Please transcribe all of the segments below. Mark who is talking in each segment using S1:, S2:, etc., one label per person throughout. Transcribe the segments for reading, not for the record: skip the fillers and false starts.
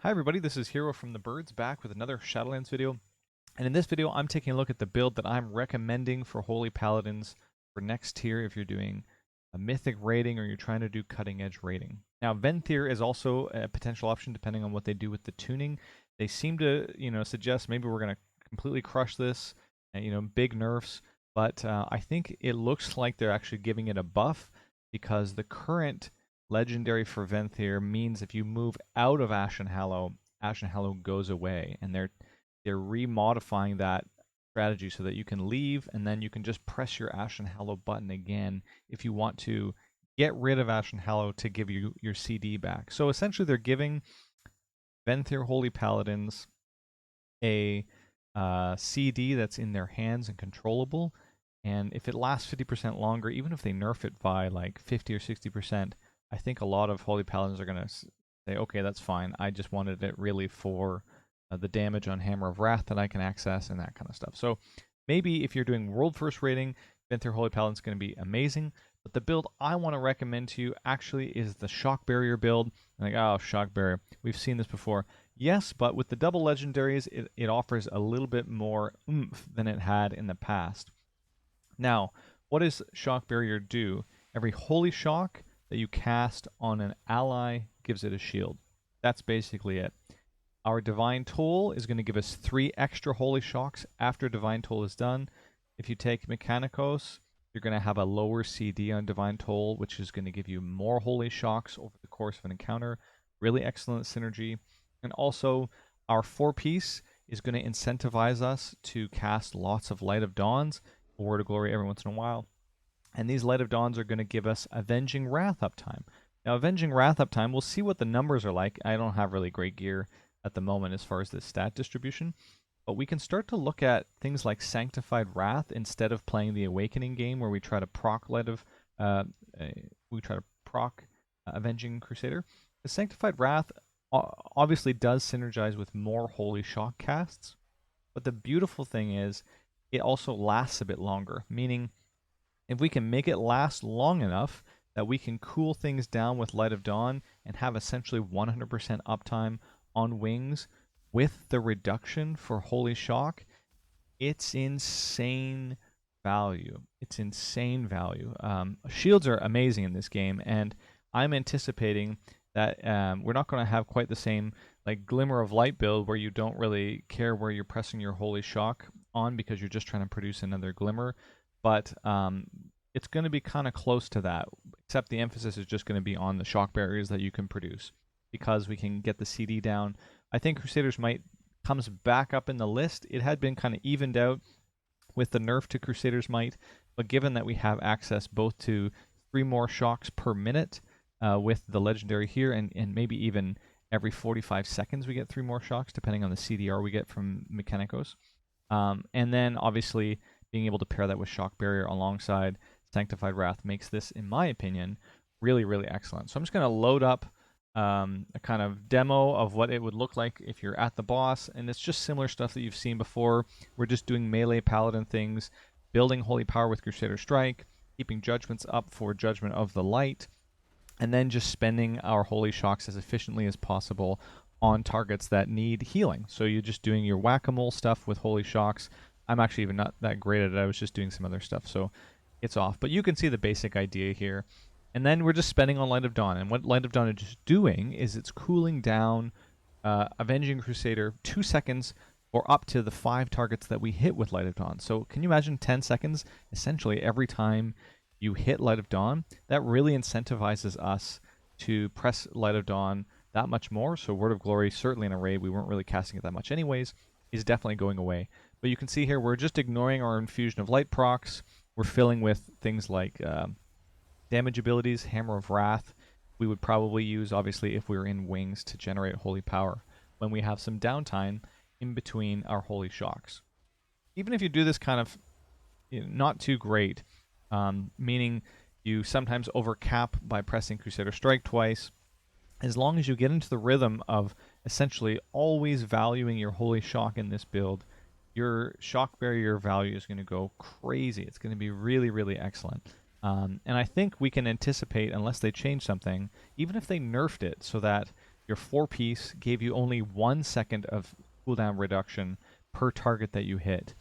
S1: Hi everybody, this is Hero from the Birds back with another Shadowlands video. And in this video, I'm taking a look at the build that I'm recommending for Holy Paladins for next tier if you're doing a Mythic raiding or you're trying to do cutting edge raiding. Now, Venthyr is also a potential option depending on what they do with the tuning. They seem to, suggest maybe we're going to completely crush this, and, big nerfs, but I think it looks like they're actually giving it a buff because the current legendary for Venthyr means if you move out of Ashen Hallow goes away, and they're remodifying that strategy so that you can leave and then you can just press your Ashen Hallow button again if you want to get rid of Ashen Hallow to give you your CD back. So essentially they're giving Venthyr Holy Paladins a CD that's in their hands and controllable, and if it lasts 50% longer, even if they nerf it by like 50 or 60%, I think a lot of Holy Paladins are going to say, okay, that's fine. I just wanted it really for the damage on Hammer of Wrath that I can access and that kind of stuff. So maybe if you're doing World First rating, Venthyr Holy Paladin is going to be amazing. But the build I want to recommend to you actually is the Shock Barrier build. Like, oh, Shock Barrier. We've seen this before. Yes, but with the double legendaries, it offers a little bit more oomph than it had in the past. Now, what does Shock Barrier do? Every Holy Shock that you cast on an ally gives it a shield. That's basically it. Our Divine Toll is going to give us 3 extra Holy Shocks after Divine Toll is done. If you take Mechanicos, you're going to have a lower CD on Divine Toll, which is going to give you more Holy Shocks over the course of an encounter. Really excellent synergy. And also, our 4-piece is going to incentivize us to cast lots of Light of Dawns, a Word of Glory every once in a while. And these Light of Dawns are going to give us Avenging Wrath uptime. Now, Avenging Wrath uptime, we'll see what the numbers are like. I don't have really great gear at the moment as far as the stat distribution, but we can start to look at things like Sanctified Wrath instead of playing the Awakening game where we try to proc Avenging Crusader. The Sanctified Wrath obviously does synergize with more Holy Shock casts, but the beautiful thing is it also lasts a bit longer, meaning if we can make it last long enough that we can cool things down with Light of Dawn and have essentially 100% uptime on wings with the reduction for Holy Shock, it's insane value. It's insane value. Shields are amazing in this game, and I'm anticipating that we're not going to have quite the same like Glimmer of Light build where you don't really care where you're pressing your Holy Shock on because you're just trying to produce another Glimmer. But it's going to be kind of close to that, except the emphasis is just going to be on the shock barriers that you can produce because we can get the CD down. I think Crusader's Might comes back up in the list. It had been kind of evened out with the nerf to Crusader's Might, but given that we have access both to 3 more shocks per minute with the legendary here, and maybe even every 45 seconds we get 3 more shocks, depending on the CDR we get from Mechanicos. And then, obviously, being able to pair that with Shock Barrier alongside Sanctified Wrath makes this, in my opinion, really, really excellent. So I'm just going to load up a kind of demo of what it would look like if you're at the boss, and it's just similar stuff that you've seen before. We're just doing melee paladin things, building holy power with Crusader Strike, keeping judgments up for Judgment of the Light, and then just spending our holy shocks as efficiently as possible on targets that need healing. So you're just doing your whack-a-mole stuff with holy shocks. I'm actually even not that great at it. I was just doing some other stuff, so it's off. But you can see the basic idea here. And then we're just spending on Light of Dawn. And what Light of Dawn is just doing is it's cooling down Avenging Crusader 2 seconds or up to the 5 targets that we hit with Light of Dawn. So can you imagine 10 seconds essentially every time you hit Light of Dawn? That really incentivizes us to press Light of Dawn that much more. So Word of Glory, certainly in a raid, we weren't really casting it that much anyways, is definitely going away. But you can see here we're just ignoring our Infusion of Light procs. We're filling with things like damage abilities, Hammer of Wrath. We would probably use, obviously, if we were in wings to generate holy power when we have some downtime in between our holy shocks. Even if you do this kind of not too great, meaning you sometimes overcap by pressing Crusader Strike twice, as long as you get into the rhythm of essentially always valuing your holy shock in this build, your shock barrier value is going to go crazy. It's going to be really, really excellent. And I think we can anticipate, unless they change something, even if they nerfed it so that your 4-piece gave you only 1 second of cooldown reduction per target that you hit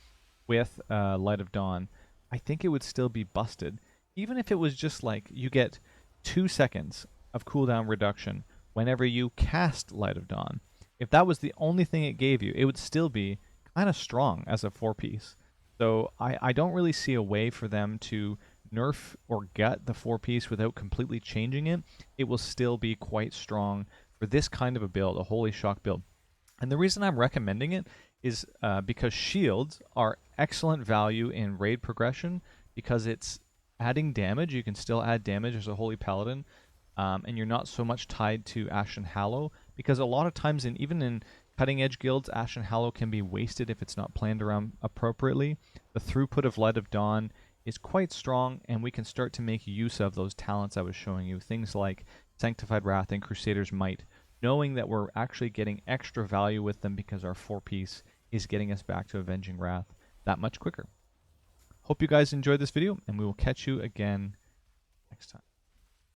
S1: with Light of Dawn, I think it would still be busted. Even if it was just like you get 2 seconds of cooldown reduction whenever you cast Light of Dawn. If that was the only thing it gave you, it would still be kind of strong as a 4-piece. So I don't really see a way for them to nerf or gut the 4-piece without completely changing it. It will still be quite strong for this kind of a build, a Holy Shock build. And the reason I'm recommending it is because shields are excellent value in raid progression because it's adding damage. You can still add damage as a Holy Paladin, and you're not so much tied to Ashen Hallow, because a lot of times, even in cutting edge guilds, Ashen Hallow can be wasted if it's not planned around appropriately. The throughput of Light of Dawn is quite strong, and we can start to make use of those talents I was showing you, things like Sanctified Wrath and Crusader's Might, knowing that we're actually getting extra value with them because our 4-piece is getting us back to Avenging Wrath that much quicker. Hope you guys enjoyed this video, and we will catch you again next time.